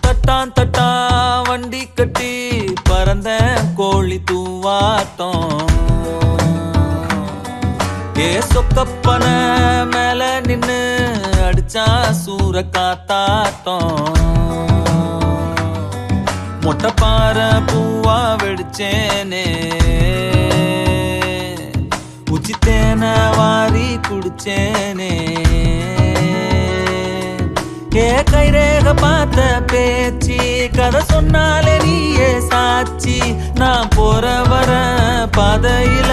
தட்டான் தட்டான் வண்டி கட்டி பறந்த கோழி தூவாட்டம் ஏ சொக்கப்பன மேல நின்னு அடிச்சா சூற காத்தாட்டம் மொட்டை பாறை பூவா வெடிச்சேனே உச்சித்தேன வாரி குடிச்சேனே ஏ கைரேக பார்த்த பேச்சு கதை சொன்னாலே நீயே சாட்சி நான் போற வர பாதையில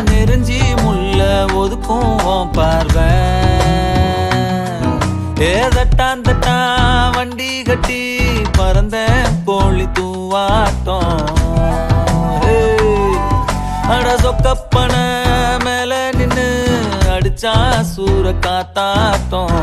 நெருஞ்சி முள்ள ஒதுக்கும் பார்வை ஏ தட்டான் தட்டான் வண்டி கட்டி பறந்த கோழி தூவாட்டம் அட சொக்கப்பன மேல நின்னு அடிச்சா சூற காத்தாட்டம்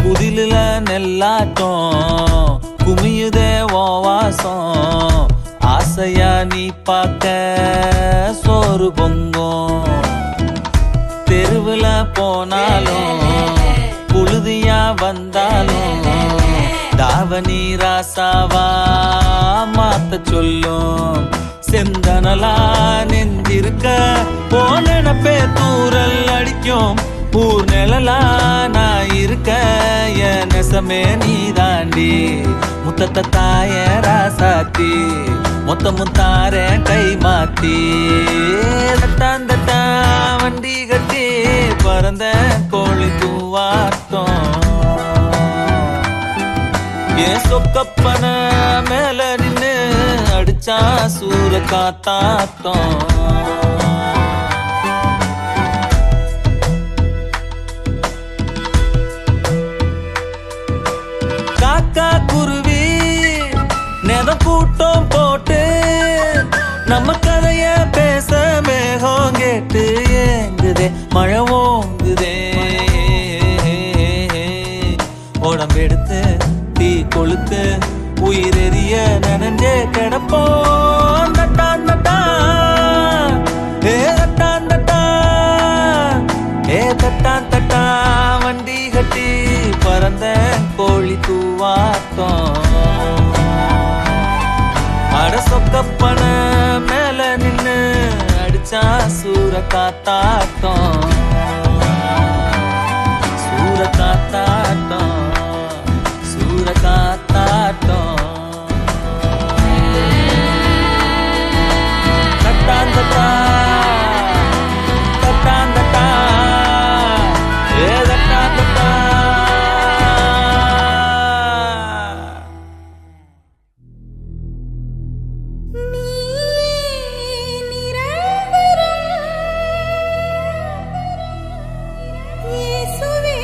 குதில நெல்லாட்டம் குமியுதே வாசம் ஆசையா நீ பார்க்க சோறு பொங்கும் தெருவுல போனாலும் புழுதியா வந்தாலும் தாவணி ராசாவா மாத்த சொல்லும் செந்தனலா நெஞ்சிருக்க போனப்பே தூரல் அடிக்கும் ஊர் நிழலா நான் இருக்க என் நெசமே நீ தாண்டி முத்தத்தை தாய ராசாத்தி மொத்த முத்தார கை மாத்தி தட்டான் தட்டான் வண்டி கட்டி பறந்த கோழி தூவாட்டம் ஏன் சொக்கப்பன மேல நின்னு அடிச்சா சூற காத்தாட்டம் குருவி நெதம் கூட்டம் போட்டு நம்ம கதைய பேச மேகம் கேட்டு ஏங்குதே மழை ஓங்குதே உடம்பெடுத்து தீ கொளுத்து உயிரெறிய நனஞ்சே கிடப்போம் தட்டான் தட்டான் ஏ தட்டான் தட்டான் ஏ தட்டான் தட்டான் வண்டி கட்டி பறந்த கோழி தூவாட்டம் அட சொக்கப்பன மேல நின்னு அடிச்சா சூற காத்தாட்டம் சூற காத்தாட்டம் சூற காத்தாட்டம் தட்டான் தட்டான் தட்டான் தட்டான் ஏ தட்டான் தட்டான் இயேசுவே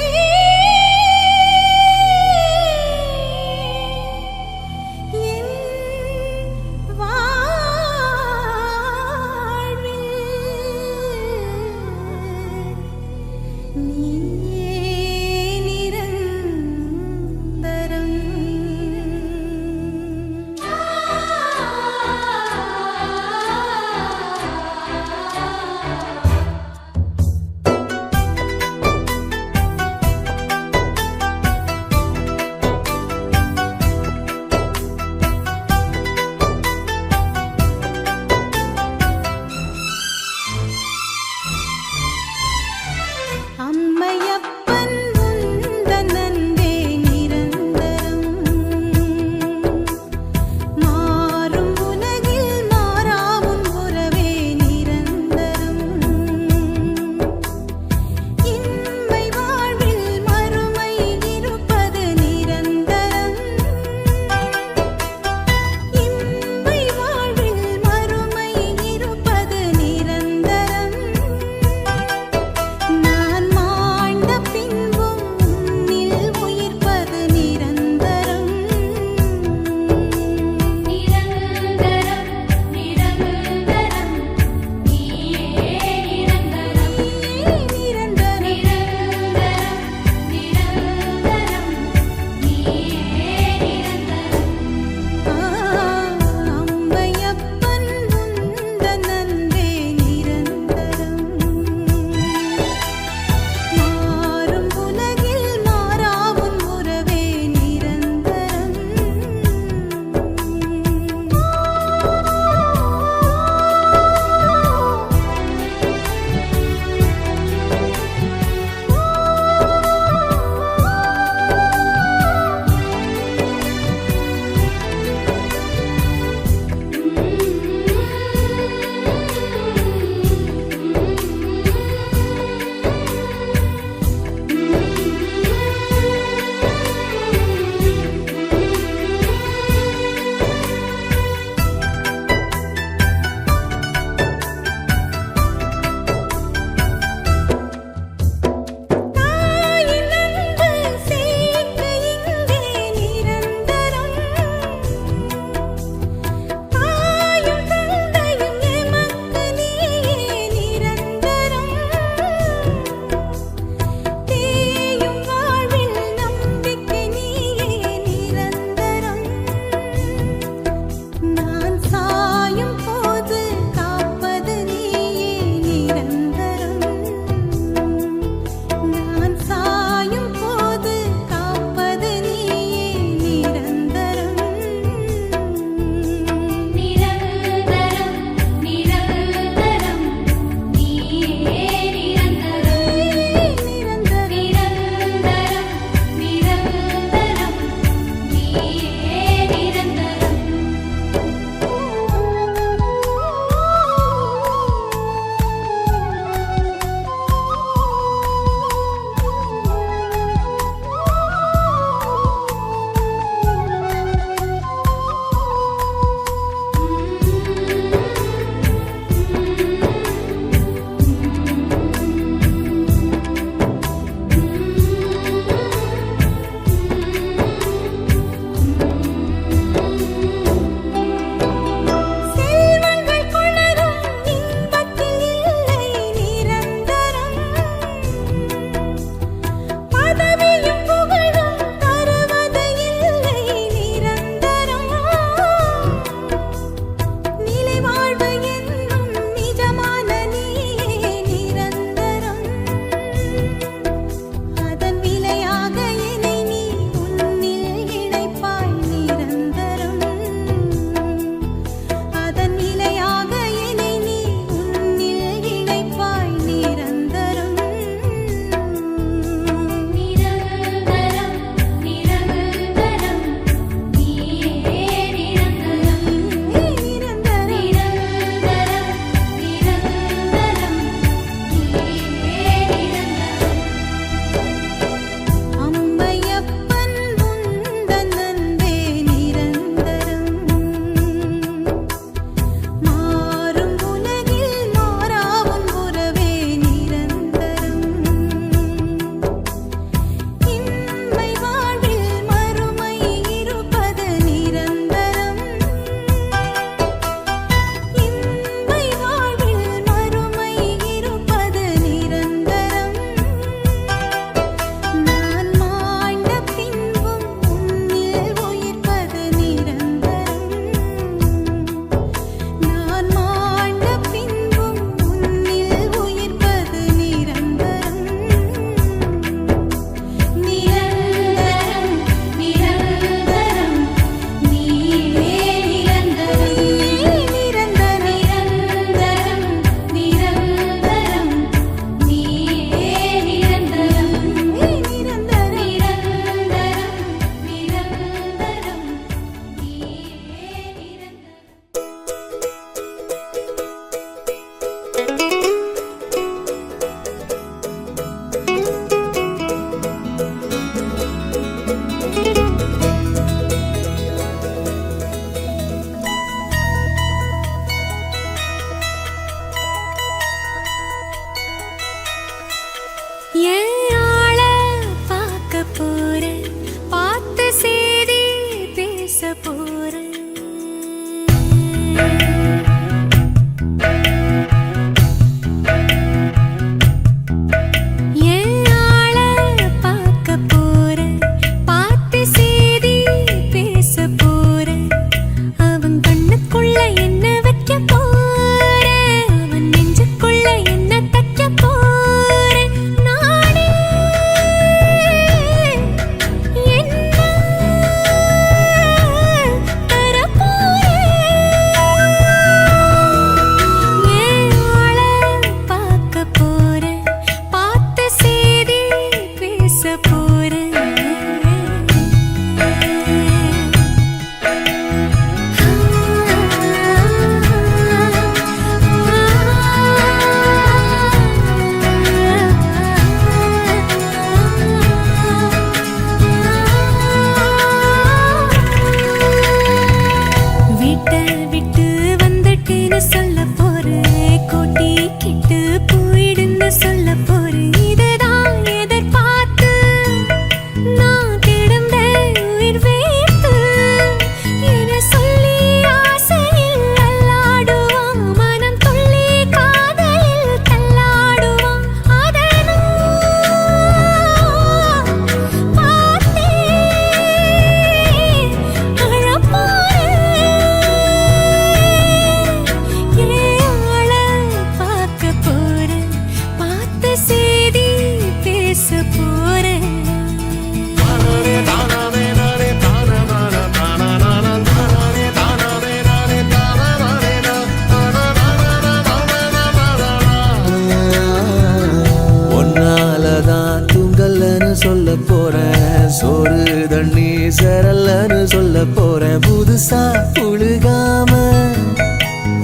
சரல்லன்னு சொல்ல போறேன் புதுசா புழுகாம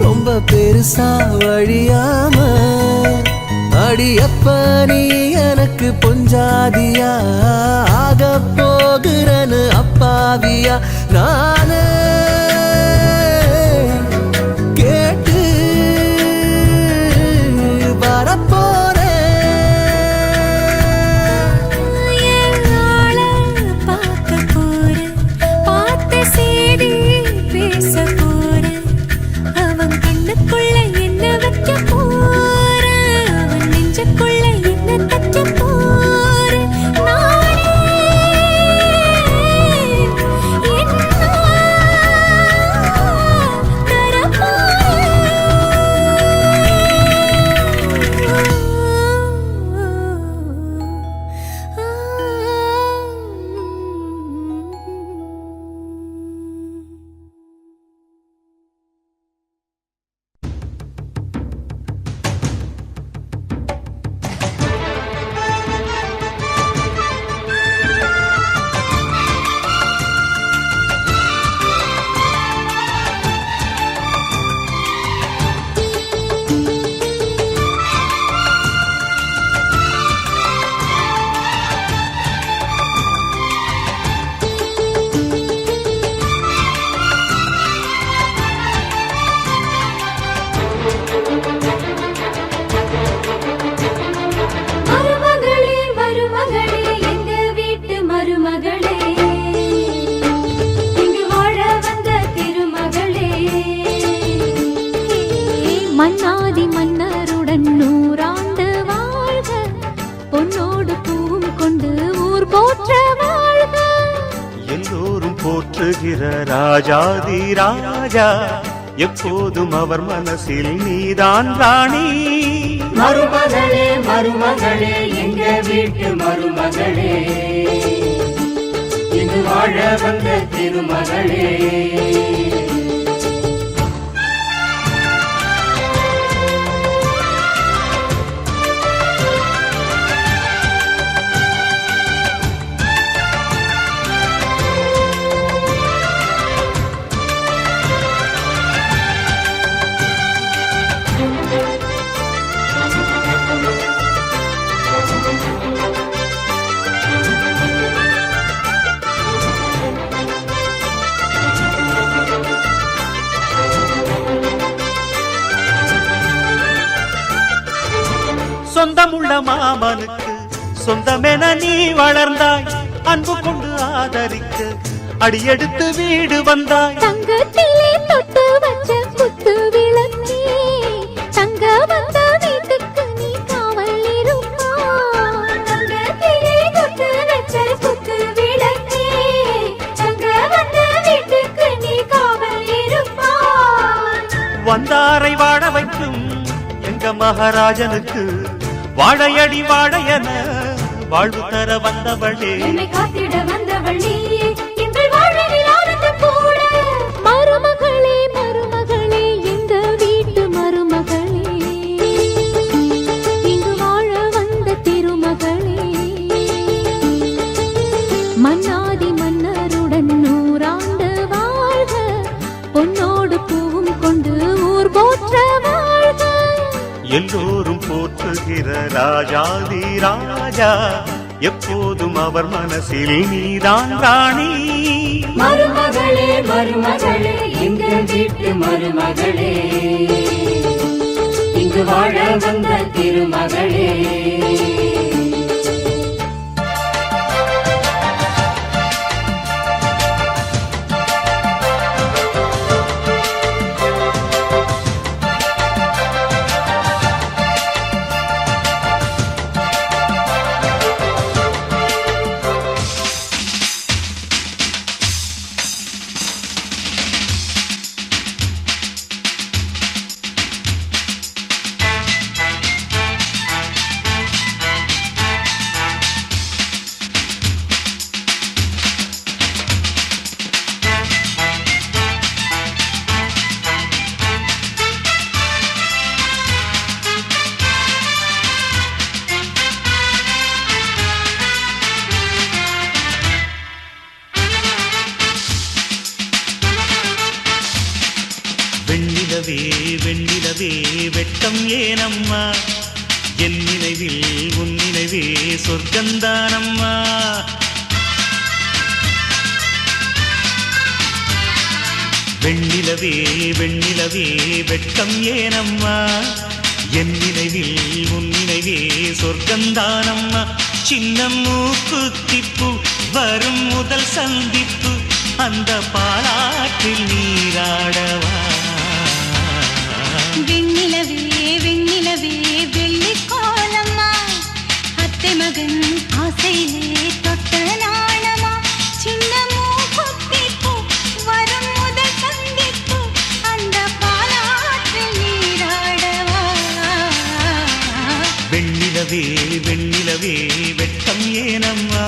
ரொம்ப பெருசா வழியாம அடியப்ப நீ எனக்கு பொஞ்சாதியா ஆக போகிறன்னு அப்பாவியா நானே கேட்டு மன்னாதி மன்னருடன் நூறாண்டு வாழ்க பொன்னோடு பூவும் கொண்டு ஊர் போற்ற வாழ்க எல்லோரும் போற்றுகிற ராஜாதி ராஜா எப்போதும் அவர் மனசில் நீதான் ராணி மருமகளே மருமகளே எங்க வீட்டு மருமகளே இங்கு வாழ வந்த திருமகளே சொந்தமுள்ள மாமனுக்கு சொந்தமென நீ வளர்ந்தாய் அன்பு கொண்டு ஆதரிக்க அடியெடுத்து வீடு வந்தாய் தங்கத்திலே தொட்டு வச்ச குத்து விளக்கே தங்க வந்த வீட்டுக்கு நீ காவல் இருப்பாய் தங்கத்திலே தொட்டு வச்ச குத்து விளக்கே தங்க வந்த வீட்டுக்கு நீ காவல் இருப்பாய் வந்தாரை வாழ வைக்கும் எங்க மகாராஜனுக்கு வாழையடி வாழையன வாழ்வு தர வந்தவளே என்னை காத்திட வந்தவள் நீயே எங்கள் வாழ்வில் ஆனந்தம் கூட மருமகளே மருமகளே எங்க வீட்டு மருமகளே இங்கு வாழ வந்த திருமகளே மன்னாதி மன்னருடன் நூறாண்டு வாழ்க பொன்னோடு பூவும் கொண்டு ஊர் போற்ற வாழ்க எல்லோரும் போற்றுகிற ராஜாதி ராஜா எப்போதும் அவர் மனசில் நீதான் ராணி மருமகளே மருமகளே எங்க வீட்டு மருமகளே இங்கு வாழ வந்த திருமகளே வெண்ணிலவே வெண்ணிலவே வெட்கம் ஏனம்மா என் நினைவில் உன் நினைவே சொர்க்கந்தானம்மா வெண்ணிலவே வெண்ணிலவே வெட்கம் ஏனம்மா என் நினைவில் உன் நினைவே சொர்க்கந்தானம்மா சின்ன மூக்குத்திப்பு வரும் முதல் சந்திப்பு அந்த பாலாற்றில் நீராடவா வெண்ணிலவே வெண்ணிலவே வெள்ளிக்கோலம்மா அத்தை மகன் ஆசையிலே தொட்ட நாணமா சின்ன மூக்குத்திப்பு வரும் முதல் சந்திப்பு அந்த பாலாற்றில் நீராடவா வெண்ணிலவே வெண்ணிலவே வெட்கம் ஏனம்மா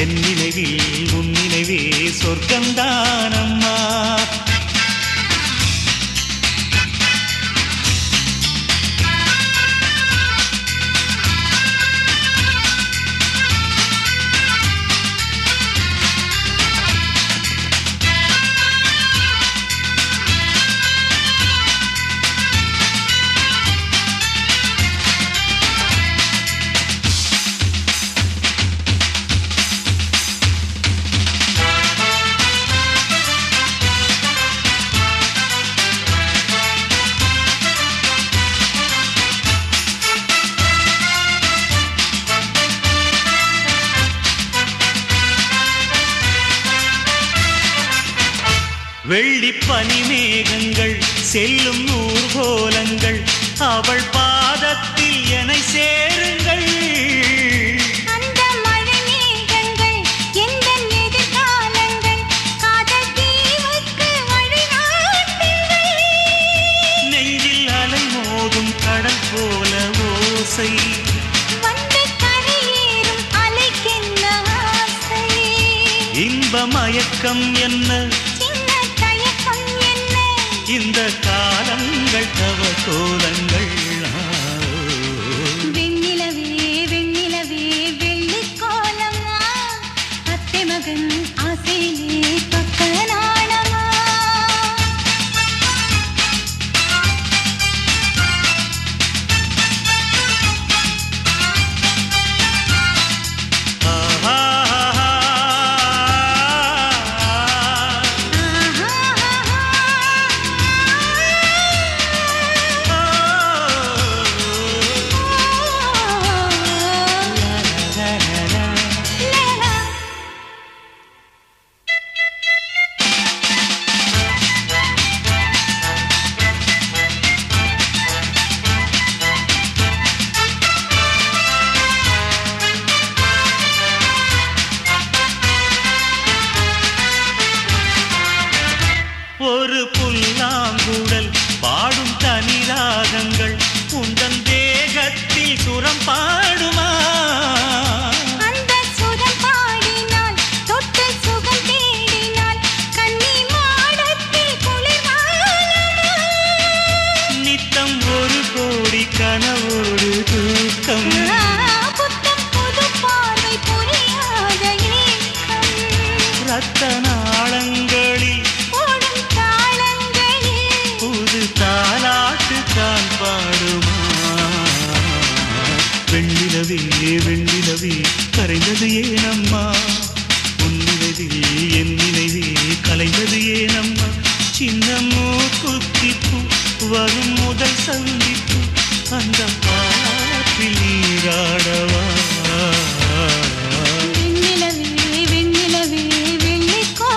என் நினைவில் உன் நினைவே சொர்க்கந்தானம்மா வெள்ளிப் பனிமேகங்கள் செல்லும் ஊர்கோலங்கள் அவள் பாதத்தில் என்னை சேருங்கள் அந்த மழை மேகங்கள் எந்த எதிர்காலங்கள் காதல் தீவுக்கு வழிகாட்டுங்கள் நெஞ்சில் அலை மோதும் கடல் போல ஓசை வந்து கரையேறும் அலைக்கென்ன ஆசை இன்ப மயக்கம் என்ன சின்ன தயக்கம் என்ன இந்த காலங்கள் தவ கோலங்கள் வெண்ணிலவே வெண்ணிலவே வெள்ளிக்கோலம்மா அத்தை மகன் ஆசையிலே தொட்ட நாணமா ஒரு புல்லாங்குழல் பாடும் தனிராகங்கள் உந்தன் தேகத்தில் சுரம் பாடுமா அந்த சுரம் பாடினால் தொட்டு சுகம் தேடினால் கன்னி மாடத்தில் குளிர்வானமா நித்தம் ஒரு கோடி கனவோடு தூக்கம் புத்தம் புது பார்வை புரியாத ஏக்கம் ரத்த நாளங்களில் ஓடும் தாளங்களில் புது தாலாட்டு தான் பாடுமா வெண்ணிலவே வெண்ணிலவே கரைந்தது ஏனம்மா உன் நினைவில் என் நினைவே கலைந்தது ஏனம்மா சின்ன மூக்குத்திப்பு வரும் முதல் சந்திப்பு அந்த பாட்டில் நீராடவா வெண்ணிலவே வெண்ணிலவே வெள்ளிக்கோ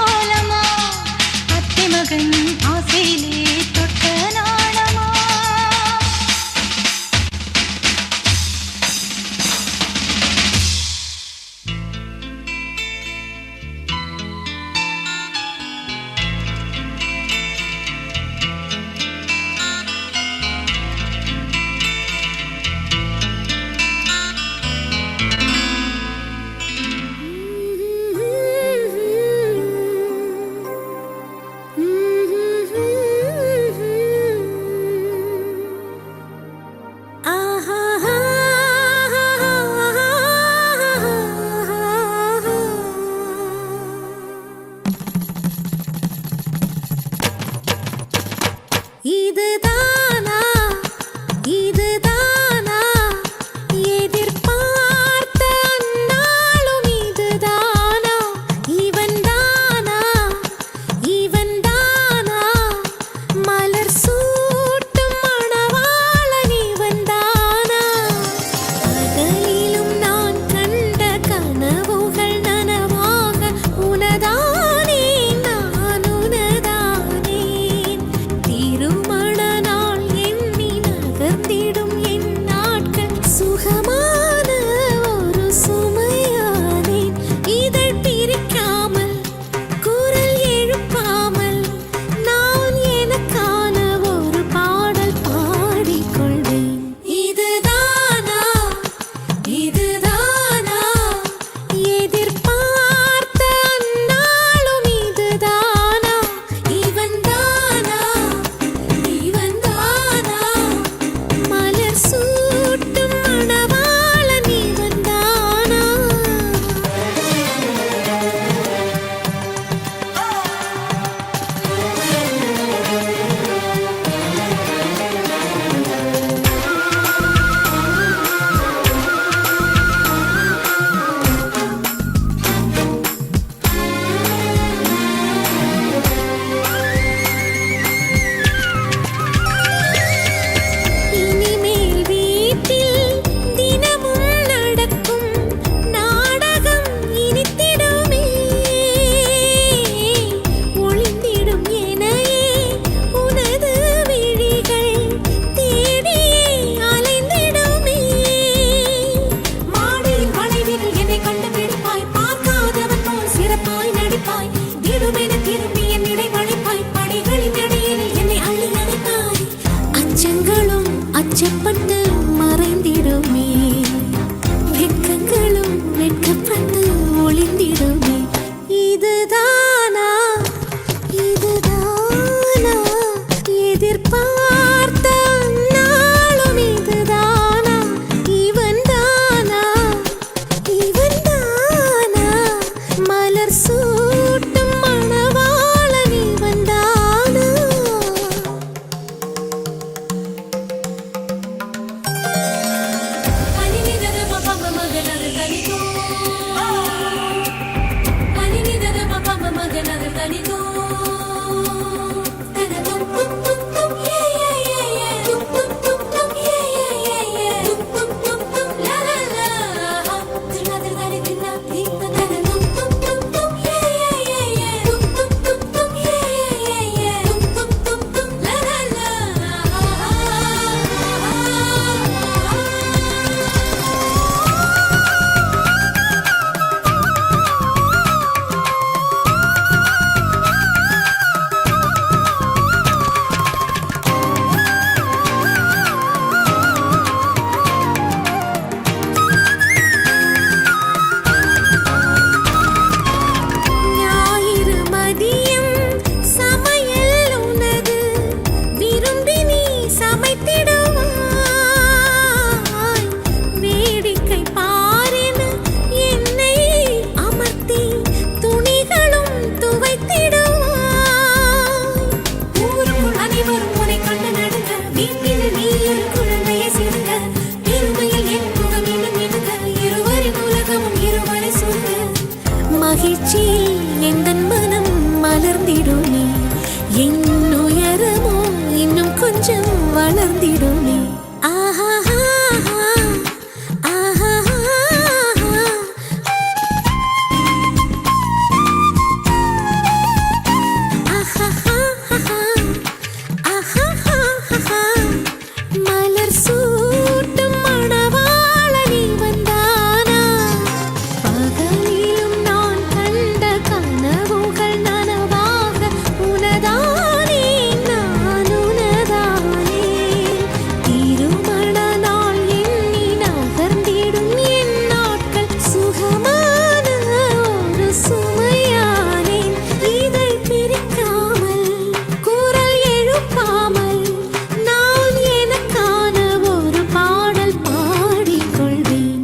தேடுமென திரும்பி என் இடை வளைப்பாய் படைகளின் இடையில் என்னை அள்ளி அணைப்பாய் அச்சங்களும் அச்சப்பட்டு மறைந்திடுமே வெட்கங்களும் வெட்கப்பட்டு ஒளிந்திடுமே இதுதானா இதுதானா எதிர்பார்த்த நாளும் இதுதானா இவன்தானா இவன்தானா மலர் சூட்டும் மணவாளன் இவன்தானா அனினிதத பபம மகனது தனிதோ அனினிதத பபம மகனது தனிதோ தனதும் தும் தும் தும் ஏ ஏ ஏ ஏ தும் தும் தும் தும் ஏ ஏ ஏ ஏ தும் தும் தும் தும் லா லா லா திருநாதிர தாரி தின்னா தீந்த தனதும் தும் தும் தும் ஏ ஏ ஏ ஏ தும் தும் தும் தும் ஏ ஏ ஏ ஏ தும் தும் தும் தும் லா லா லா ஞாயிறு மதியம் சமையல் உனது விரும்பி நீ சமைத்திடுவாய் வேடிக்கை பாரின என்னை அமர்த்தி துணிகளும் துவைத்திடுவாய் ஊருக்குள் அனைவரும் உன்னை கண்டு நடுங்க வீட்டில் நீ ஒரு குழந்தையை சிறுங்க பெருமையில் என் முகம் இன்னும் இடுங்க இருவரின் உலகமும் இருவரை சொல்ல மகிழ்ச்சியில் எந்தன் மனம் மலர்ந்திடுமே என் உயரமோ இன்னும் கொஞ்சம் வளர்ந்திடுமே ஆஹா ஆஹா மலர் சூட்டும் மணவாளன் இவன்தானா பகலிலும் நான் கண்ட கனவுகள் நனவாக உனதானே நான் உனதானே திருமண நாள் எண்ணி நகர்ந்திடும் என் நாட்கள் சுகமான ஒரு சுமையானேன் இதை பிரிக்காமல் குரல் எழுப்பாமல் நான் எனக்கான ஒரு பாடல் பாடிக்கொள்வேன்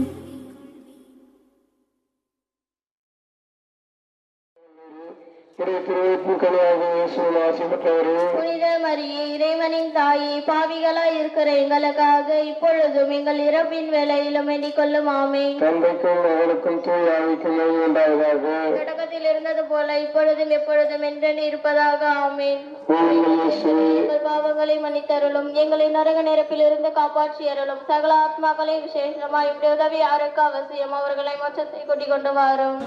புனித மரியே இறைவனின் தாயே பாவிகளாய் இருக்கிற எங்களுக்காக இப்பொழுதும் எங்கள் இறப்பின் வேளையிலும் வேண்டிக் கொள்ளும் ஆமென். தந்தைக்கும் மகனுக்கும் தூய ஆவிக்கும் மைமை உண்டாவதாக. தொடக்கத்தில் இருந்தது போல இப்பொழுதும் எப்பொழுதும் என்றென்று இருப்பதாக ஆமென். எங்கள் பாவங்களை மன்னித்தருளும் எங்களை நரக நெருப்பில் இருந்து காப்பாற்றி அருளும் சகல ஆத்மாக்களை விசேஷமாய் இப்படி உதவி யாருக்கு அவசியம் அவர்களை மோட்சத்தை கூட்டிக் கொண்டு வாரும்.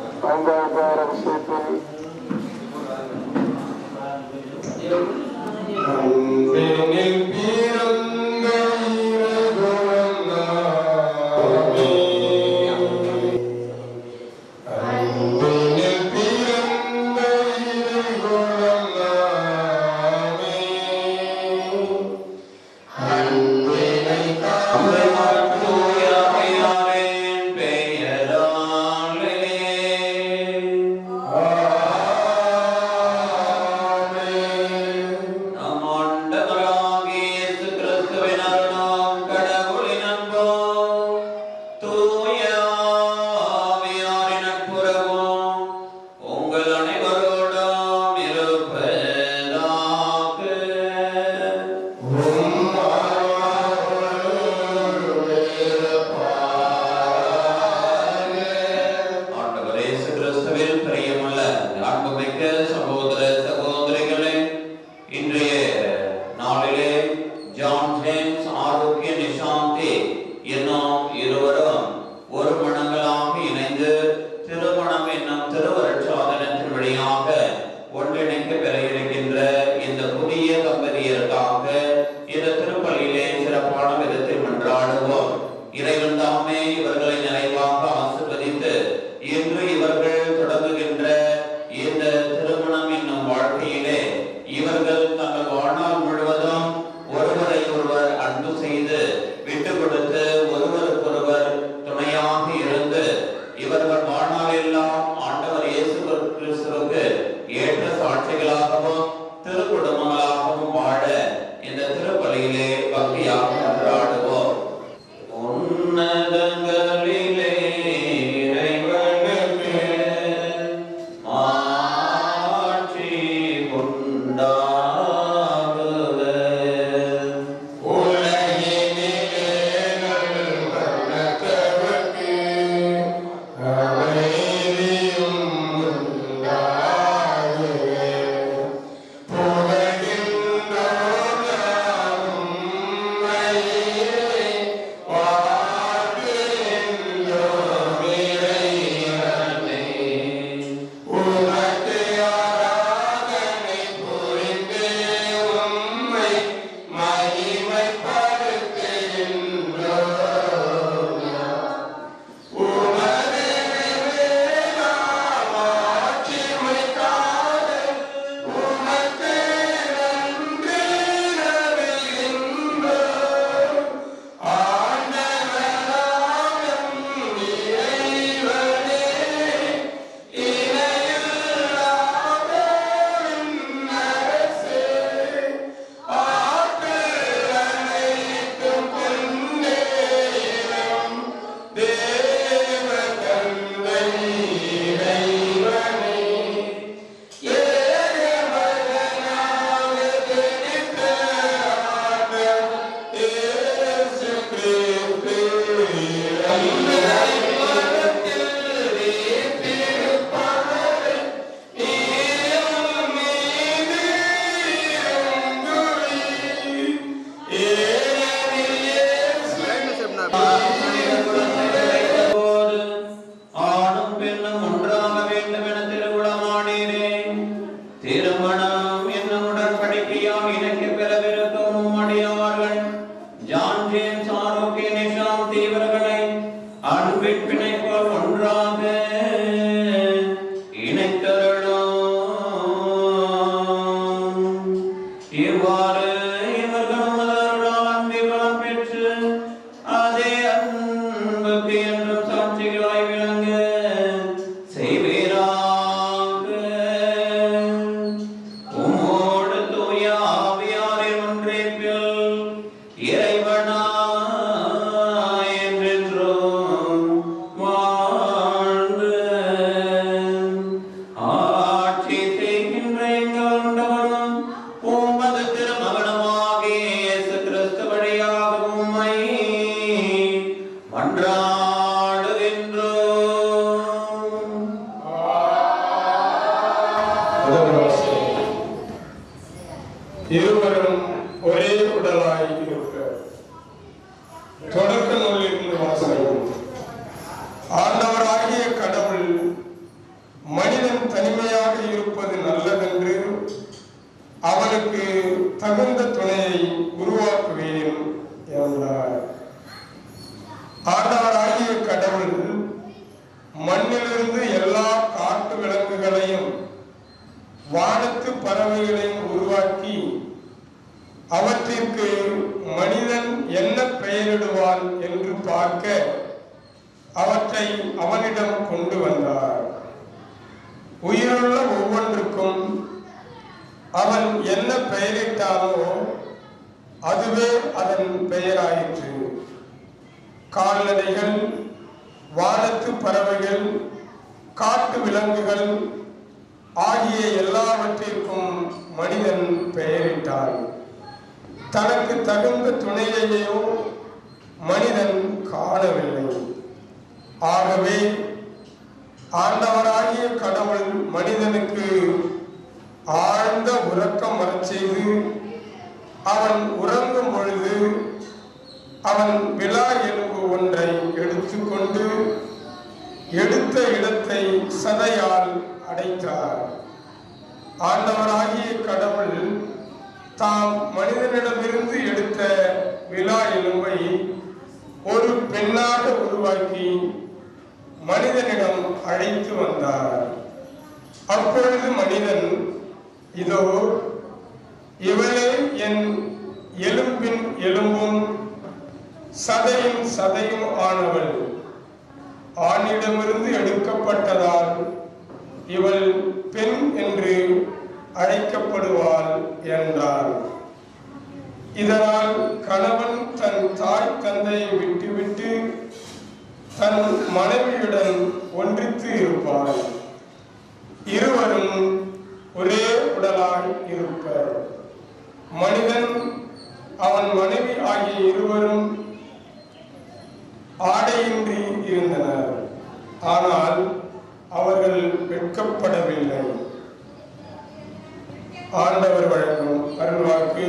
இன்று இவர்கள் தொடங்குகின்ற இந்த திருமண திருமணம் என்னும் உடன்படிக்கையால் இணைக்க பெறவிருக்கும் அடியார்கள் ஜான் ஜேம்ஸ் ஆரோக்கிய நிஷாம் தீவிரங்களை அன்பின் பிணைப்பால் ஒன்றாக இணைத்தருளும். இவ்வாறு இவர்கள் உணர்வுகளால் அன்பில் பெற்று அதே அன்புக்கு என்றும் சாட்சிகளாய் விளங்க செய்வீராக. உம்மோடு தூய ஆவியாரின் ஒன்றிப்பில் இறைவனா என்றென்றும் வாழ்ந்து ஆட்சி செய்கின்ற எங்கள் ஆண்டவரும் உமது திருமகனுமாகிய இயேசு கிறிஸ்து வழியாக உம்மை மன்றாடுகின்றோம். இருவரும் ஒரே உடலாய் இருக்க. தொடக்க நூலிலிருந்து வாசகம். ஆண்டவராகிய கடவுள் மனிதன் தனிமையாக இருப்பது நல்லதென்று அவனுக்கு தகுந்த துணையை உருவாக்குவேன் என்றார். ஆண்டவராகிய கடவுள் மண்ணிலிருந்து எல்லா காட்டு விலங்குகளையும் வானத்து பறவைகளையும் உருவாக்கி அவற்றிற்கு மனிதன் என்ன பெயரிடுவான் என்று பார்க்க அவற்றை அவனிடம் கொண்டு வந்தார். உயிருள்ள ஒவ்வொன்றுக்கும் அவன் என்ன பெயரிட்டானோ அதுவே அதன் பெயராயிற்று. கால்நடைகள், வானத்து பறவைகள், காட்டு விலங்குகள் ஆகிய எல்லாவற்றிற்கும் மனிதன் பெயரிட்டான். தனக்கு தகுந்த துணையையோ மனிதன் காணவில்லை. ஆகவே ஆண்டவராகிய கடவுள் மனிதனுக்கு ஆழ்ந்த உறக்கம் வரச் செய்து அவன் உறங்கும் பொழுது அவன் விலா எலும்பு ஒன்றை எடுத்துக்கொண்டு எடுத்த இடத்தை சதையால் அடைத்தார். ஆண்டவராகிய கடவுள் தாம் மனிதனிடமிருந்து எடுத்த விலா எலும்பை ஒரு பெண்ணாக உருவாக்கி மனிதனிடம் அழைத்து வந்தார். அப்பொழுது மனிதன், இதோ இவளே என் எலும்பின் எலும்பும் சதையும் சதையும் ஆனவள், ஆணிடமிருந்து எடுக்கப்பட்டதால் இவள் பெண் என்று அழைக்கப்படுவாள் என்றார். இதனால் கணவன் தன் தாய் தந்தையை விட்டுவிட்டு தன் மனைவியுடன் ஒன்றித்து இருப்பார். இருவரும் ஒரே உடலாய் இருப்பர். மனிதன் அவன் மனைவி ஆகிய இருவரும் ஆடையின்றி இருந்தனர். ஆனால் அவர்கள் வெட்கப்படவில்லை. ஆண்டவர் வழங்கும் அருள்வாக்கு.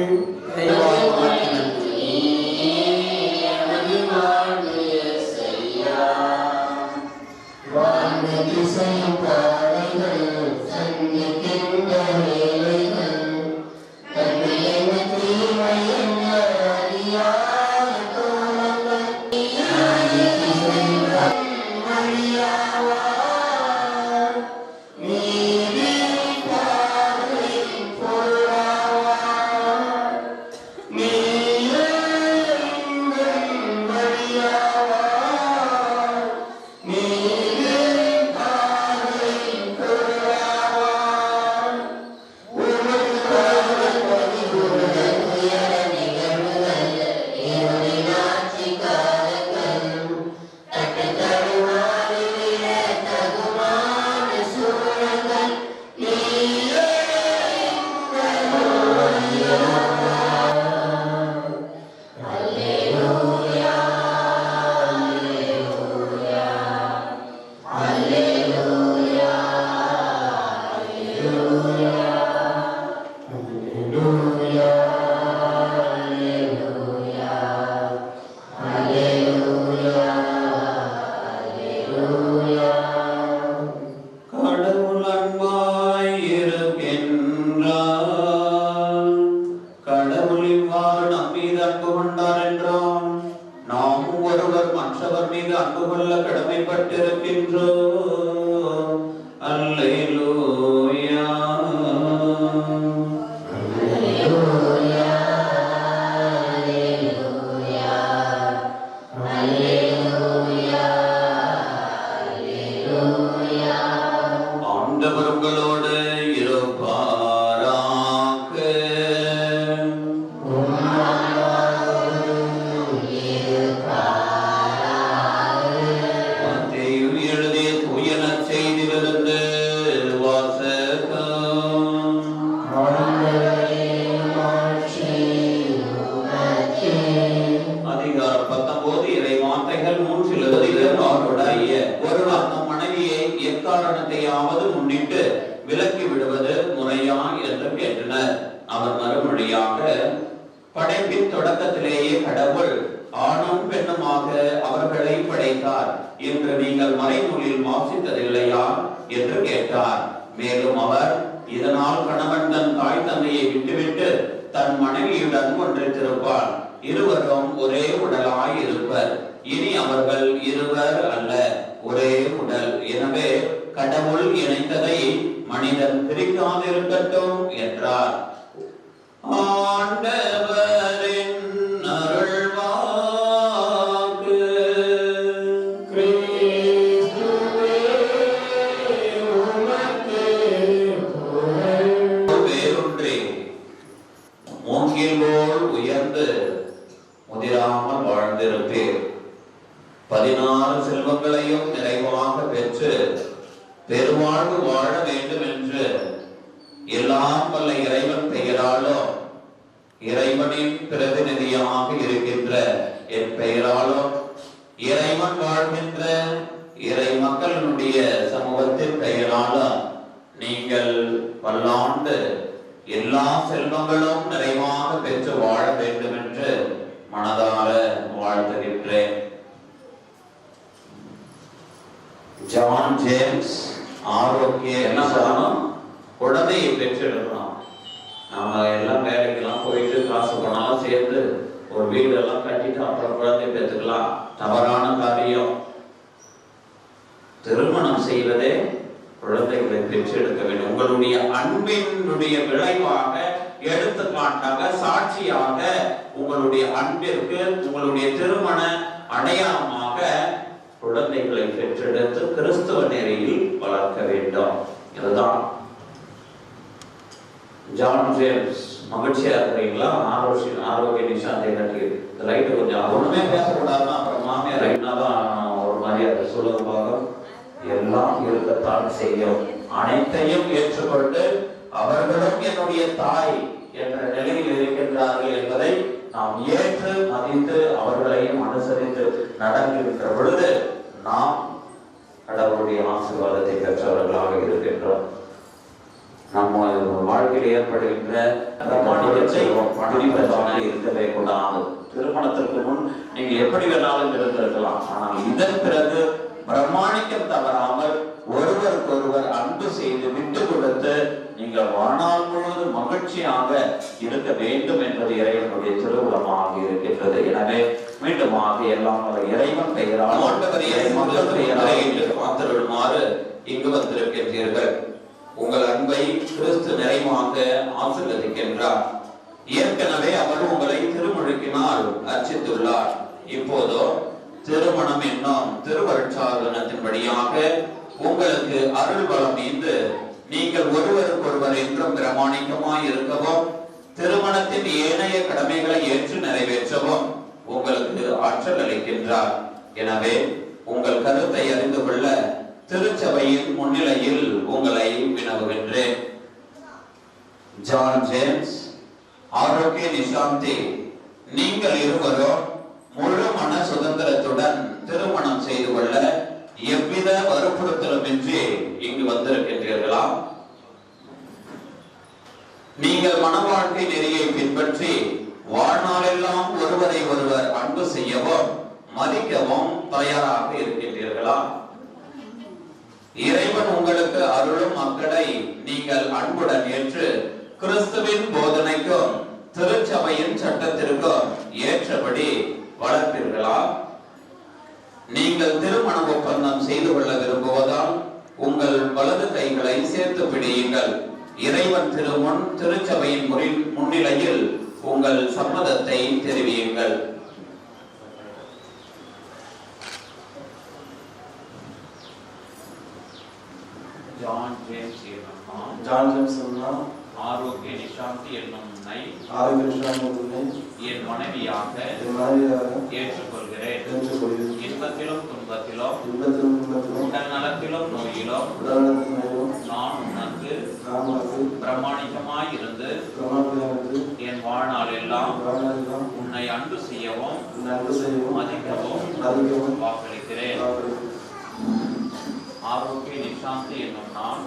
கடமைப்பட்டிருக்கின்றோம். அல்லேலூயா. ஆண்டவர் உங்களோடு இருப்பாராக. மத்தேயு எழுதிய தூய நற்செய்தியிலிருந்து வாசகம். அதிகாரம் 19 இறை வார்த்தைகள் 3 ஒருவர் தம் மனைவியை எக்காரணத்தையாவது முன்னிட்டு விலக்கி விடுவது முறையா என்று கேட்டனர். அவர் மறுமொழியாக, படைப்பின் தொடக்கத்திலேயே கடவுள் ஆணும் பெண்ணுமாக அவர்களை படைத்தார் என்று நீங்கள் மறைநூலில் வாசித்ததில்லையா என்று கேட்டார். மேலும் அவர், இதனால் கணவன் தன் தாய் தந்தையை விட்டுவிட்டு தன் மனைவியுடன் ஒன்றித்திருப்பார், இருவரும் ஒரே உடலாய் இருப்பர், இனி அவர்கள் இருவர் அல்ல ஒரே உடல். எனவே கடவுள் இணைத்ததை மனிதன் பிரிக்காதிருக்கட்டும் என்றார். ஆண்டவரின் அருள்வாக்கு. வேறொன்றே மூங்கில் போல் உயர்ந்து முதிராமல் வாழ்ந்திருப்பேன். 16 செல்வங்களையும் நிறைவாக பெற்று பெருவாழ்வு வாழ வேண்டும் என்று எல்லாம் வல்ல இறைவன் பெயராலும் இறைவனின் பிரதிநிதியாக இருக்கின்ற என் பெயராலும் இறைவன் வாழ்கின்ற இறை மக்களினுடைய சமூகத்தின் பெயராலும் நீங்கள் பல்லாண்டு எல்லா செல்வங்களும் நிறைவாக பெற்று வாழ வேண்டும் என்று மனதார வாழ்த்துகின்றேன். ஜான் ஜேம்ஸ் ஆரோக்கிய என்ன சொல்லணும், குழந்தையை பெற்றெடுக்கணும். நாம எல்லாம் வேலைக்கெல்லாம் போயிட்டு காசு பணம் சேர்ந்து ஒரு வீடெல்லாம் கட்டிட்டு அப்புறம் குழந்தை பெற்றுக்கலாம். தவறான காரியம். திருமணம் செய்வதே குழந்தைகளை பெற்றெடுக்க வேண்டும். உங்களுடைய அன்பினுடைய விளைவாக, எடுத்துக்காட்டாக, சாட்சியாக, உங்களுடைய அன்பிற்கு உங்களுடைய திருமண அடையாளமாக குழந்தைகளை பெற்றெடுத்து கிறிஸ்துவ நெறியில் வளர்க்க வேண்டும். இதுதான் ஜான் ஜேம்ஸ். மகிழ்ச்சியா இருக்கிறீங்களா? ஆரோக்கிய நிஷாந்தை கட்டி ரைட்டு கொஞ்சம் ஒண்ணுமே பேசக்கூடாதுன்னா அப்புறம் மாமியார் ரைட்னாதான் ஒரு மரியாதை சுலபமாக எல்லாம் இருக்கத்தான் செய்யும். அனைத்தையும் ஏற்றுக்கொண்டு அவர்களும் என்னுடைய தாய் என்ற நிலையில் இருக்கின்றார்கள் என்பதை நாம் ஏற்று மதித்து அவர்களையும் அனுசரித்து நடக்கின்ற பொழுது நாம் கடவுளுடைய ஆசீர்வாதத்தை பெற்றவர்களாக இருக்கின்றோம். நம்ம வாழ்க்கையில் ஏற்படுகின்ற இருக்கவே கூடாது. திருமணத்திற்கு முன் நீங்க எப்படி வேணாலும் இருந்திருக்கலாம். ஆனால் இதன் பிறகு பிரமாணிக்கம் தவறாமல் ஒருவருக்கொருவர் அன்பு செய்து விட்டு கொடுத்து நீங்கள் வாழ்நாள் முழுவதும் மகிழ்ச்சியாக இருக்க வேண்டும் என்பது இறைவனுடைய திருவுளமாக இருக்கின்றது. எனவே மீண்டுமாக எல்லாம் இறைவன் பெயரால் மாத்திருமாறு இங்கு வந்திருக்கின்றீர்கள். உங்கள் அன்பை கிறிஸ்து நிறைவாக ஆசீர்வதிக்கின்றார். ஏற்கனவே அவர் உங்களை திருமுழுக்கினால் அர்ச்சித்துள்ளார். இப்போதோ திருமணம் என்னும் திருவருட்சாதனத்தின்படியாக உங்களுக்கு அருள் பலம் மீது நீங்கள் ஒருவருக்கொருவர் என்றும் பிரமாணிக்கமாய் இருக்கவும் திருமணத்தின் ஏனைய கடமைகளை ஏற்று நிறைவேற்றவும் உங்களுக்கு ஆற்றல் அளிக்கின்றார். எனவே உங்கள் கருத்தை அறிந்து கொள்ள திருச்சபையின் முன்னிலையில் உங்களை வினவுகின்றேன். ஜான் ஜேம்ஸ், ஆரோக்கிய நிஷாந்தி, நீங்கள் இருவரும் முழு மன சுதந்திரத்துடன் திருமணம் செய்து கொள்ள எவ்வித வற்புறுத்தலுமின்றி இங்கு வந்திருக்கின்றீர்களா? நீங்கள் மன வாழ்க்கை நெறியை பின்பற்றி வாழ்நாளெல்லாம் ஒருவரை ஒருவர் அன்பு செய்யவும் மதிக்கவும் தயாராக இருக்கின்றீர்களா? இறைவன் உங்களுக்கு அருளும் மக்களை நீங்கள் அன்புடன் ஏற்று கிறிஸ்துவின் போதனைக்கும் திருச்சபையின் சட்டத்திற்கும் ஏற்றபடி வளர்ப்பீர்களா? நீங்கள் திருமண ஒப்பந்தம் செய்து கொள்ள விரும்புவதால் உங்கள் வலது கைகளை சேர்த்து பிடியுங்கள். இறைவன் திருமுன் திருச்சபையின் முன்னிலையில் உங்கள் சம்மதத்தை தெரிவியுங்கள். ஜான் ஜேம்ஸ் ஆரோக்கிய நிஷாந்தி என்னும் என் மனைவியாக ஏற்றுக்கொள்கிறேன். இன்பத்திலும் துன்பத்திலும் உடல் நலத்திலும் நோயிலும் நான் உனக்கு பிரமாணிக்கமாயிருந்து என் வாழ்நாள் எல்லாம் உன்னை அன்பு செய்யவும் மதிக்கவும் வாக்களிக்கிறேன். ஆரோக்கிய நிஷாந்தி என்னும் நான்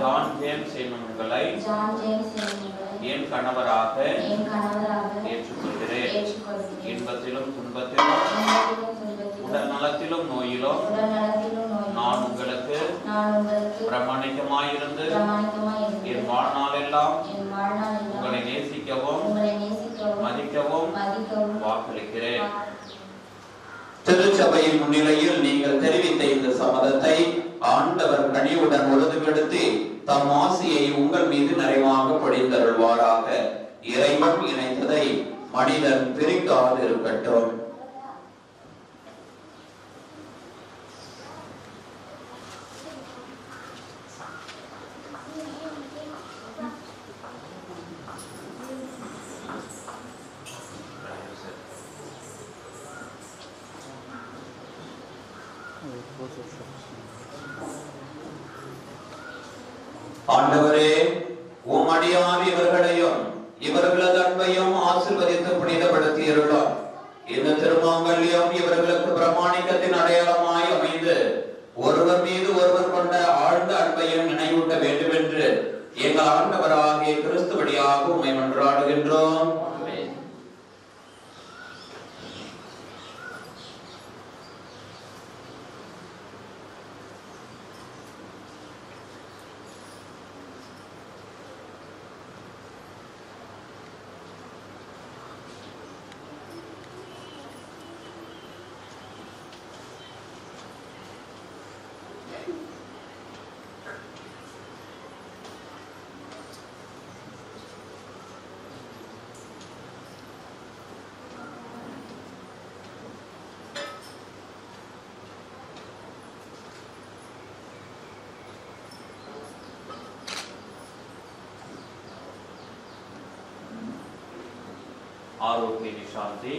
ஜான் ஜேம்ஸ் என்னும் உங்களை என் கணவராக ஏற்றுக்கொள்கிறேன். இன்பத்திலும் துன்பத்திலும் உடல் நலத்திலும் நோயிலும் நான் உங்களுக்கு பிரமாணிக்கமாயிருந்து என் வாழ்நாளெல்லாம் உங்களை நேசிக்கவும் மதிக்கவும் வாக்களிக்கிறேன். திருச்சபையின் முன்னிலையில் நீங்கள் தெரிவித்த இந்த சம்மதத்தை ஆண்டவர் கனிவுடன் ஒழுதுபடுத்தி தம் ஆசியை உங்கள் மீது நிறைவாக பொழிந்தருள்வாராக. இறைவன் இணைத்ததை மனிதன் பிரிக்காது இருக்கட்டும். ஆண்டவரே, உம் அடியார் இவர்களையும் இவர்களது அன்பையும் ஆசீர்வதித்து புனிதப்படுத்தியிருந்தார். இந்த திருமாங்கல்யம் இவர்களுக்கு பிரமாணிக்கத்தின் அடையாளமாய் அமைந்து ஒருவர் மீது ஒருவர் கொண்ட ஆழ்ந்த அன்பையும் நினைவூட்ட வேண்டும் என்று எங்கள் ஆண்டவராகிய கிறிஸ்து வழியாக உம்மை மன்றாடுகின்றோம். ஆரோக்கிய நிஷாந்தி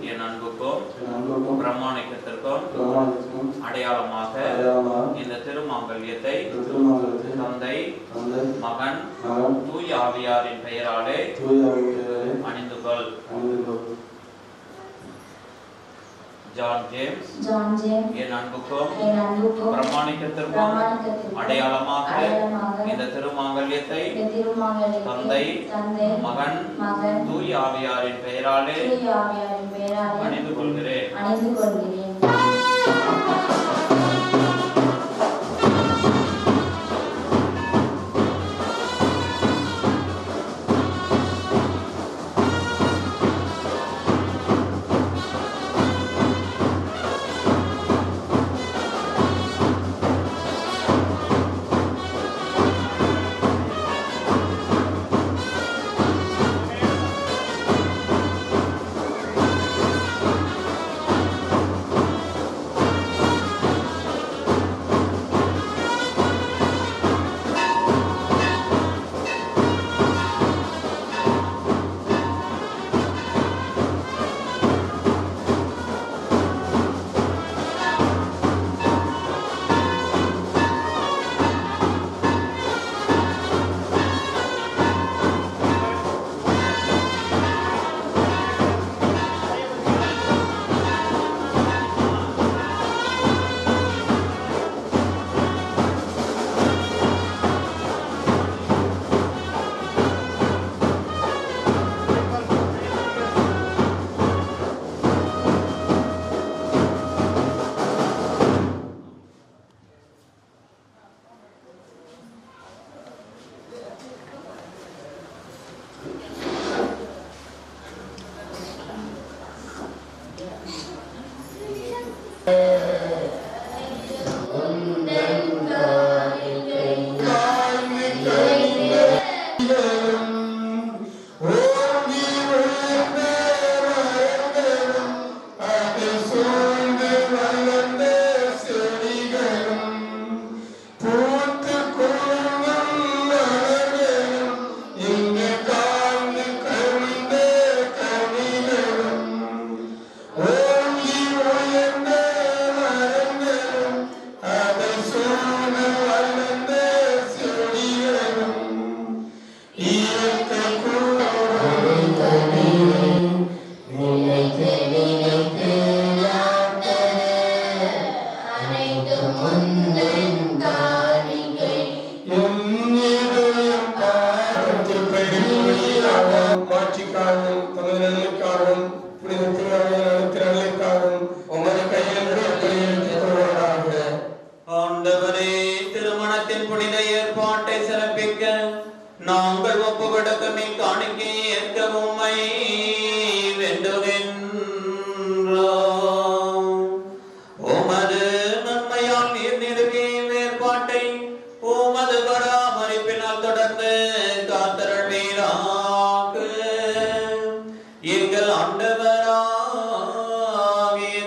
என் அன்புக்கும் பிரமாணிக்கத்திற்கும் அடையாளமாக இந்த திருமாங்கல்யத்தை தந்தை மகன் தூய ஆவியாரின் பெயராலே அணிந்து கொள். ஜான் ஜேம்ஸ் என் அன்புக்கும் பிரமாணிக்கத்திற்கும் அடையாளமாக இந்த திருமாங்கல்யத்தை தந்தை மகன் தூய ஆவியாரின் பெயராலே அணிந்து கொள்கிறேன். பாட்டை சிறப்பிக்க நாங்கள் ஒப்பு கொடுக்கும் இக்காணிக்கை ஏற்க உம்மை வேண்டுகின்றோம். உமது நன்மையால் நீர் நிறுவி வேறுபாட்டை உமது பராமரிப்பினால் தொடர்ந்து காத்தருள்வீராக. எங்கள் ஆண்டவராகிய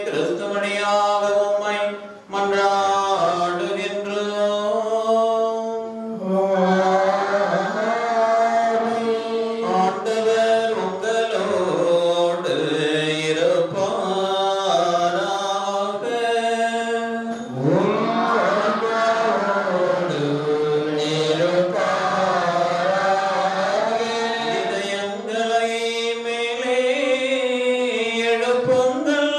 கிறிஸ்து வழியாக உம்மை மன்றாடுகின்றோம். ஆண்டவர் உங்களோடு இருப்பாராக. இதயங்களை மேலே எழுப்புங்கள்.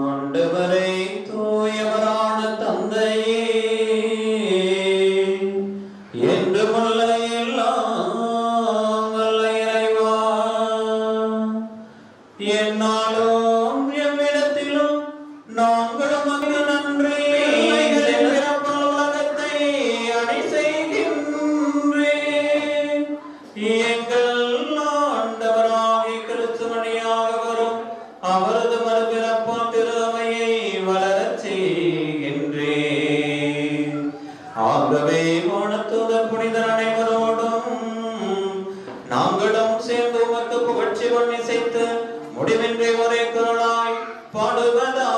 ஆண்டவரை தூயவரான தந்தையே, என்றுமுள்ள எல்லாம் வல்ல இறைவா, என்னாலும் எவ்விடத்திலும் நாங்கள் உமக்கு நன்றி உலகத்தை அணி செய்கின்றேன். எங்கள் ஆண்டவராகிய கிறிஸ்து வழியாக வரும் அவரது மறுபிறப்பால் திரு அவையை வளரச் செய்கின்றேன். ஆகவே வானதூதர் புனிதர் அனைவரோடும் நாங்களும் சேர்ந்து உமக்கு புகழ்ச்சி பண்ணி செய்து முடிவின்றி ஒரே குரலாய் பாடுவதாவது.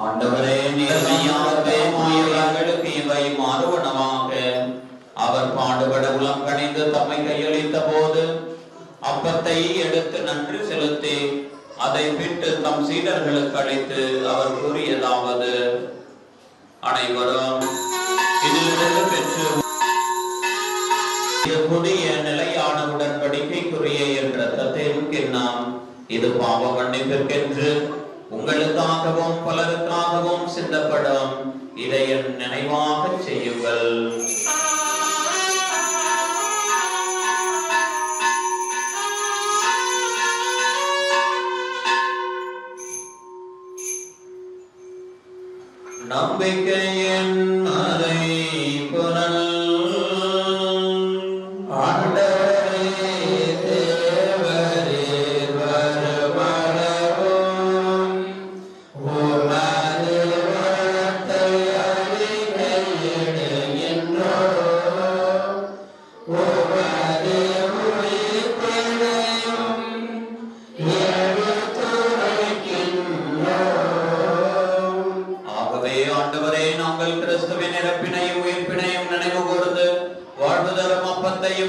ஆண்டவரே, நீர் மெய்யாகவே மாயவர்களுக்கு இவை மாறுவனமாக அவர் பாடுபட உளம் கணிந்து தம்மை கையளித்த போது அப்பத்தை எடுத்து நன்றி செலுத்தி அதை விட்டு தம் சீடர்களுக்கு அளித்து அவர் கூறியதாவது: அனைவரும் இதிலிருந்து பெற்று இது புதிய நிலையான உடன்படிக்கைக்குரிய என் இரத்தத்தின் கிண்ணம். இது பாவ மன்னிப்பிற்கென்று உங்களுக்காகவும் பலருக்காகவும் சிந்தப்படும். இதை என் நினைவாக செய்யுங்கள். நம்பிக்கையின் அதை புனல்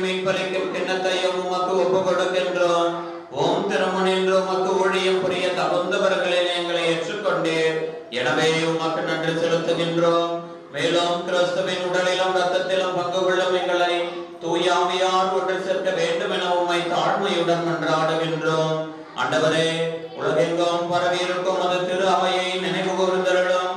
மீன்பளிக்கும் கிண்ணத்தையும் உமக்கு ஒப்பு கொடுக்கின்றோம். ஓம் திருமண் என்று உமக்கு ஊழியம் புரிய தகுந்தவர்களில் எங்களை ஏற்றுக்கொண்டீர். எனவே உமக்கு நன்றி செலுத்துகின்றோம். மேலும் கிறிஸ்துவின் உடலிலும் இரத்தத்திலும் பங்கு கொள்ளும் எங்களை தூயாமையார் ஒன்று சேர்க்க வேண்டும் என உம்மை தாழ்மையுடன் மன்றாடுகின்றோம். ஆண்டவரே, உலகெங்கும் பரவியிருக்கும் அது திரு அவையை நினைவு கூர்ந்தருளும்.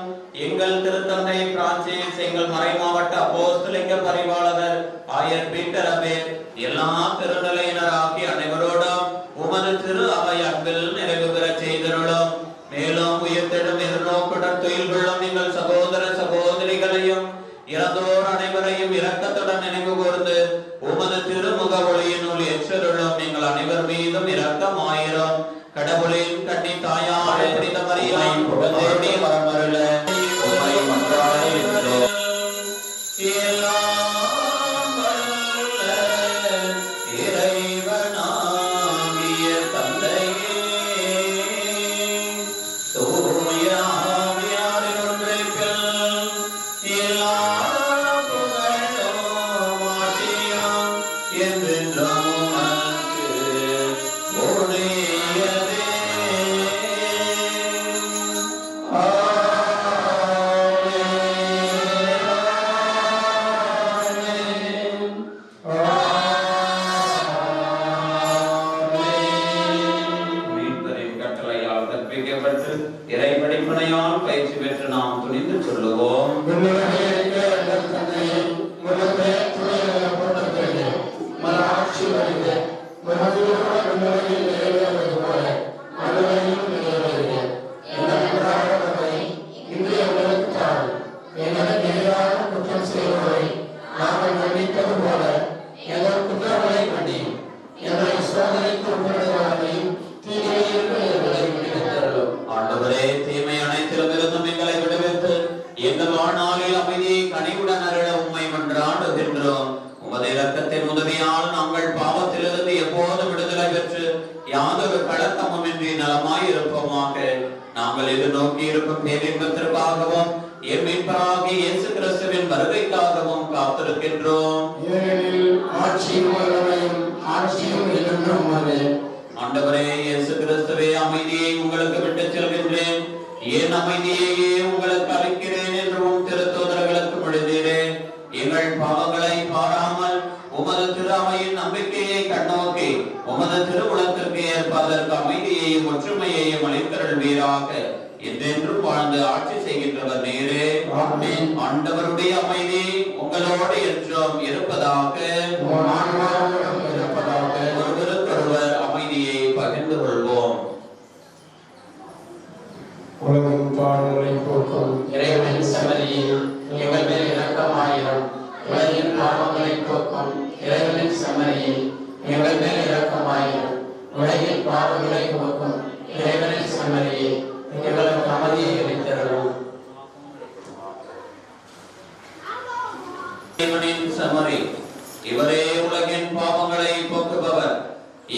எங்கள் திருத்தந்தை பிரான்சிஸ், எங்கள் மறை மாவட்ட அப்போஸ்தலிக்க பரிபாலகர் ஆயர் பீட்டர் அபேர், எல்லா திருநிலையினர் ஆகிய அனைவரோடும் உமது திரு அவை அன்பில் நிறைவு பெறச் செய்தருளும். மேலும் உயிர்த்தெழும் எதிர்நோக்குடன் துயில் கொள்ளும் எங்கள் சகோதர சகோதரிகளையும் இறந்தோர் அனைவரையும் இரக்கத்துடன் நினைவு கூர்ந்து உமது திருமுக ஒளியினுள் ஏற்றருளும். எங்கள் அனைவர் மீதும் இரக்கமாயிரும். கடவுளின் கண்ணி தாயார் புனித மரியாதை வரமருள உம்மை மன்றாடுகின்றோம். எல்லாம் வல்ல இறைவனாகிய தந்தையே, தூய ஆவியாரின் ஒன்றிப்பில் எல்லா புகழும் ஆட்சியும் என்றென்றும் உமக்கு உரியதே. மீட்பரின் கட்டளையால் கற்பிக்கப்பட்டு இறைபடிப்பனையால் பயிற்சி பெற்று நாம் துணிந்து சொல்லுவோம். ஆண்டவரே, தீமை அனைத்திலும் இருந்தும் எங்களை விடுவித்து எங்கள் வாழ்நாளில் அமைதியை கனிவுடன் அருள உம்மை மன்றாடுகின்றோம். உமது இரக்கத்தின் உதவியால் நாங்கள் பாவத்திலிருந்து எப்போதும் விடுதலை பெற்று யாதொரு கலக்கமுமின்றி நலமாய் இருப்போமாக. நாங்கள் எதிர்நோக்கி இருக்கும் பேரின்பத்திற்காகவும் என் மீட்பராகிய இயேசு கிறிஸ்துவின் வருகைக்காகவும் காத்திருக்கின்றோம். ஆண்டவரே இயேசு கிறிஸ்துவே, அமைதியை உங்களுக்கு விட்டு செல்கின்றேன், என் அமைதியையே உங்களுக்கு அளிக்கிறேன் என்றும் திருத்தூதர்களுக்கு மொழிந்தீரேன். எங்கள் பாவங்களை பாராமல் உமது திரு அவையின் நம்பிக்கையை கண்ணோக்கி உமது திருவுளத்திற்கு ஏற்ப அதற்கு அமைதியையும் ஒற்றுமையையும் அளித்தருள்வீராக. என்றென்றும் வாழ்ந்து ஆட்சி செய்கின்றவர் நீரே. ஆமென். ஆண்டவருடைய அமைதி உங்களோடு என்றும் இருப்பதாக. ஒருவருக்கொருவர் அமைதியை பகிர்ந்து கொள்வோம். உலகின் பாவங்களை போக்கும் இறைவனின் செம்மறியில் எங்கள் மேல் இரக்கமாயிரும். உலகின் பாவங்களை போக்கும் இறைவனின் செம்மறியில் எங்கள் மேல் இரக்கமாயிரும். உலகின் பாவங்களை போக்கும் இறைவனின் செம்மறியில் எங்களுக்கு அமைதியை அளித்தருளும். இறைவனின் செம்மறி, இவரே உலகின் பாவங்களை போக்குபவர்.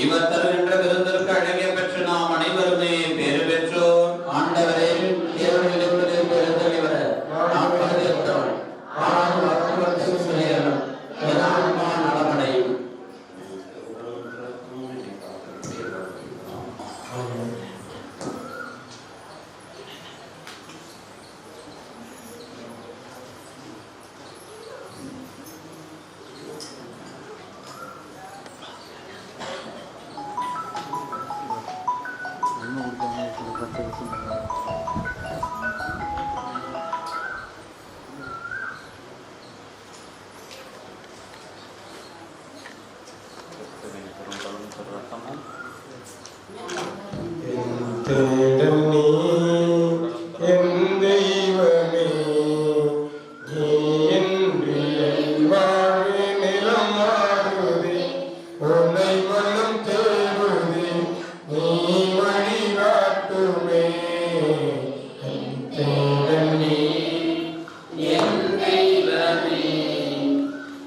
இவர் தருகின்ற விருந்திற்கு அழகிய பெற்று நாம் அனைவருமே பேறு பெற்றோர். ஆண்டவரே, தேவனிடமிருந்து எழுந்தளிவர நான் பகுதியற்றவன். ஆனால் மற்றவர்கள் சொல்லியவன் என்னால் நான் நலமடையும். தேடல் நீ என் தெய்வமே, நீ என்று என் வாழ்வு நிலமாடுதே, உன்னை மனம் தேடுதே, நீ வழிகாட்டுமே. தேடல் நீ என் தெய்வமே,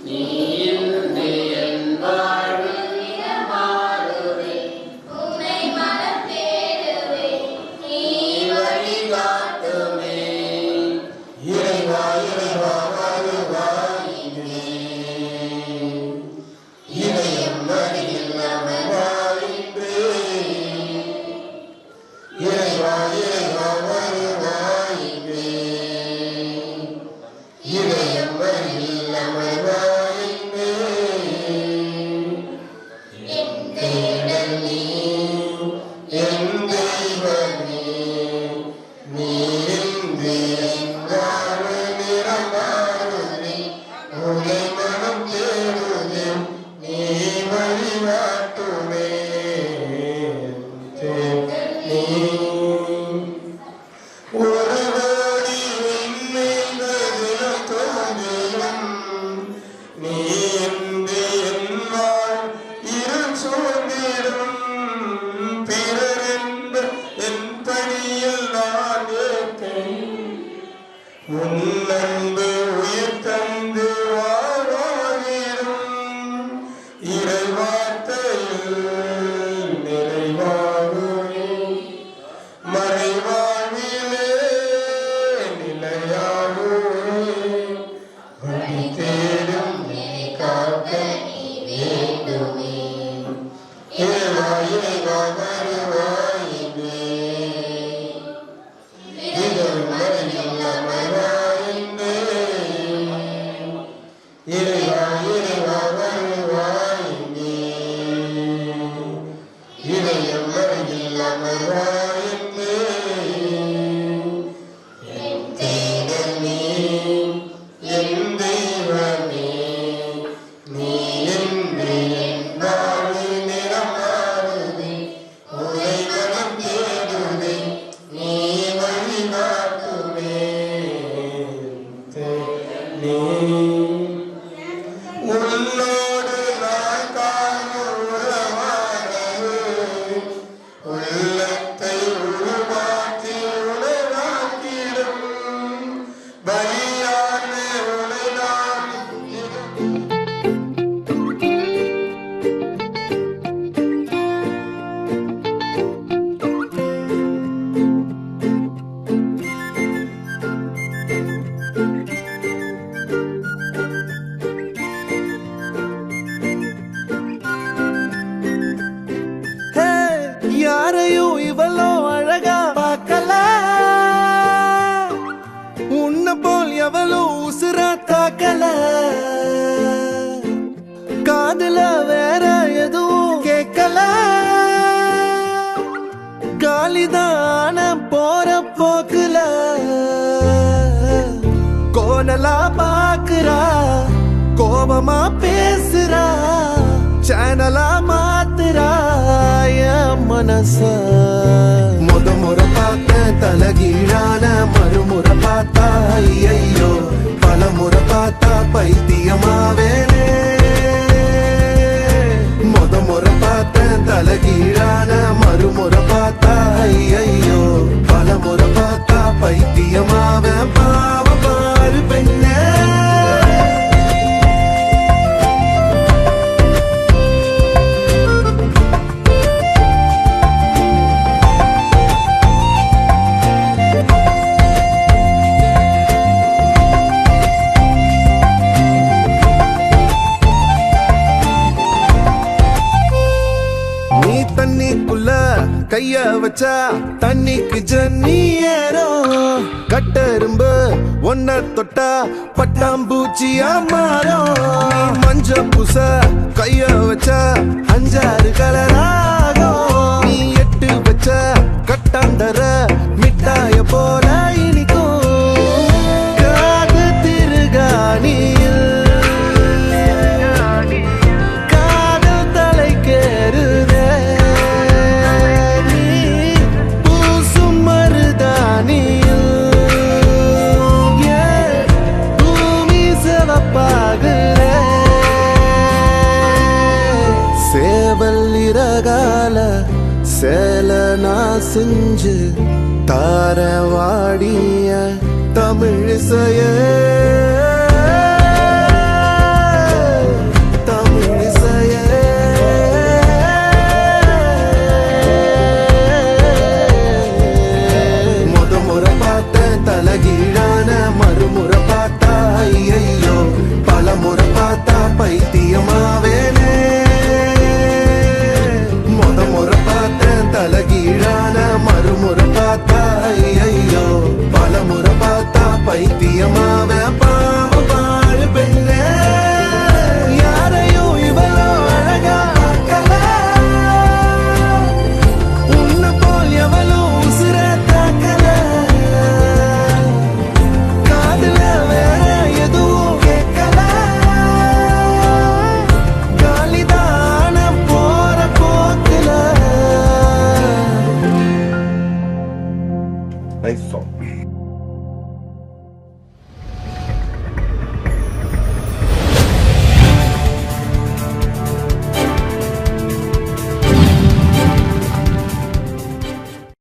நீ என்று என் வாழ்வு நிலமாடுவே, உன்னை மனம் தேடுவே, கொடி தேடும் என்னை காக்க நீ வேண்டுமே. இறைவா இறைவா வருவாய் இங்கே. இதழும் மறையெல்லாம் வருவாய் இங்கே. இறைவா இறைவா வருவாய் இங்கே. இதயம் மறையெல்லாம் வருவாய் இங்கே. என் தேவன் நீ, என் தெய்வமே, நீ என்று என் வாழ்வில் நிறமாறுதே. உரை மனம் தேடுதே, நீ வழி காட்டுமே. நீ உன்னோடு நான் காணும் உறவானது உள்ளத்தை உருவாக்கி உணவாக்கிடும். பலியான உணவான் ஹே, யாரையும் இவ்வளோ அழகா பார்க்கல. உன்னை போல் எவ்வளோ உசுரா தாக்கல. காதுல வேற எதுவும் கேட்கல. காலிதான போற போக்குல கோணலா பாக்குறா, கோபமா பேசுறா, சேனலா மாத்துறா என் மனச. முறை பார்த்த தலகீழான மறுமுறை பார்த்தா ஐயோ, பல முறை பார்த்தா பைத்தியமாவேனே. முறை பார்த்த தலகீழான மறுமுறை பார்த்தா ஐயோ, பல முறை பார்த்தா பைத்தியமாவே. பாவ பாரு பெண்ணே. நீ தண்ணிக்குள்ள கைய வச்சா தண்ணிக்கு ஜன்னி ஏறும். கட்டெரும்பு ஒன்ன தொட்டா பட்டாம்பூச்சியா மாறும். நீ மஞ்ச பூச கைய வச்சா 5-6 கலராகும். நீ எட்டு வச்ச கட்டாந்தர மிட்டாய போல இனிக்கும். காது திருகாணியில் காதல் தலைக்கேறுதே. நீ பூசும் மருதாணியில் ஏன் பூமி சிவப்பாகுதே. சேவல் இறகால சேல நான் செஞ்சு தார வாடிய தமிழிசையே.